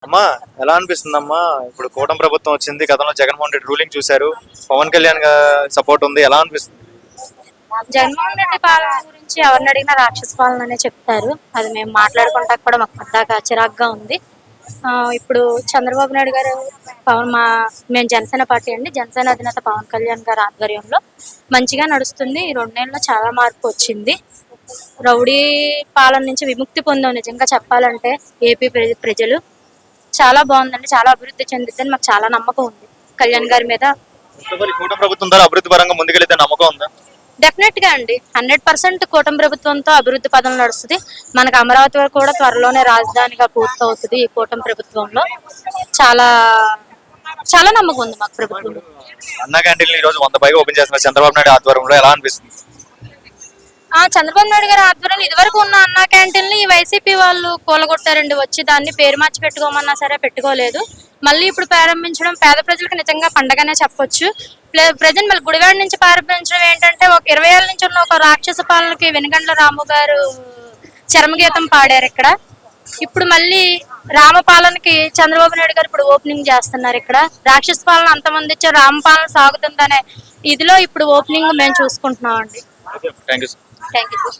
అమ్మా ఎలా అనిపిస్తుందమ్మా? ఇప్పుడు కూటమి ప్రభుత్వం వచ్చింది. గతంలో జగన్మోహన్ రెడ్డి రూలింగ్ చూశారు. పవన్ కళ్యాణ్ సపోర్ట్ ఉంది. ఎలా అనిపిస్తుంది? జగన్మోహన్ రెడ్డి పాలన గురించి ఎవరిని అడిగినా రాక్షస పాలన అనే చెప్తారు. అది మేము మాట్లాడుకుంటా కూడా మాకు పద్దాక చిరాగ్గా ఉంది. ఇప్పుడు చంద్రబాబు నాయుడు గారు మేము జనసేన పార్టీ అండి. జనసేన అధినేత పవన్ కళ్యాణ్ గారి ఆధ్వర్యంలో మంచిగా నడుస్తుంది. ఈ 2 నెలల్లో చాలా మార్పు వచ్చింది. రౌడీ పాలన నుంచి విముక్తి పొందాం నిజంగా చెప్పాలంటే. ఏపీ ప్రజలు చాలా బాగుందండి. చాలా అభివృద్ధి చెందుతుందని మాకు చాలా నమ్మకం ఉంది కళ్యాణ్ గారి మీద. మరి కూటమి ప్రభుత్వం ద్వారా అభివృద్ధి పరంగా ముందుకెళ్తే నమ్మకం ఉందా? డెఫినెట్ గా అండి, 100% కూటమి ప్రభుత్వంతో అభివృద్ధి పదంలో నడుస్తుంది. మనకు అమరావతి వరకు కూడా త్వరలోనే రాజధానిగా పూర్తవుతుంది ఈ కూటమి ప్రభుత్వంలో. చాలా చాలా నమ్మకం ఉంది మాకు ప్రభుత్వంలో. అన్నా క్యాంటీన్లు ఈ రోజు 100 పైగా ఓపెన్ చేస్తున్నారు చంద్రబాబు నాయుడు ఆధ్వర్యంలో. ఎలా అనిపిస్తుంది? చంద్రబాబు నాయుడు గారి ఆధ్వర్యంలో ఇదివరకు ఉన్న అన్నా క్యాంటీన్లు ఈ వైసీపీ వాళ్ళు కూలగొట్టారండి. వచ్చి దాన్ని పేరు మార్చి పెట్టుకోమన్నా సరే పెట్టుకోలేదు. మళ్ళీ ఇప్పుడు ప్రారంభించడం పేద ప్రజలకు నిజంగా పండగనే చెప్పొచ్చు. ప్రజెంట్ మళ్ళీ గుడివాడ నుంచి ప్రారంభించడం ఏంటంటే, ఒక 20 ఏళ్ళ నుంచి ఉన్న ఒక రాక్షస పాలనకి వెనుగండ్ల రాము గారు చరమగీతం పాడారు ఇక్కడ. ఇప్పుడు మళ్ళీ రామపాలనకి చంద్రబాబు నాయుడు గారు ఇప్పుడు ఓపెనింగ్ చేస్తున్నారు. ఇక్కడ రాక్షస పాలన అంతమంది ఇచ్చారు, రామపాలన సాగుతుందనే ఇదిలో ఇప్పుడు ఓపెనింగ్ మేము చూసుకుంటున్నాం అండి. Thank you. Thank you.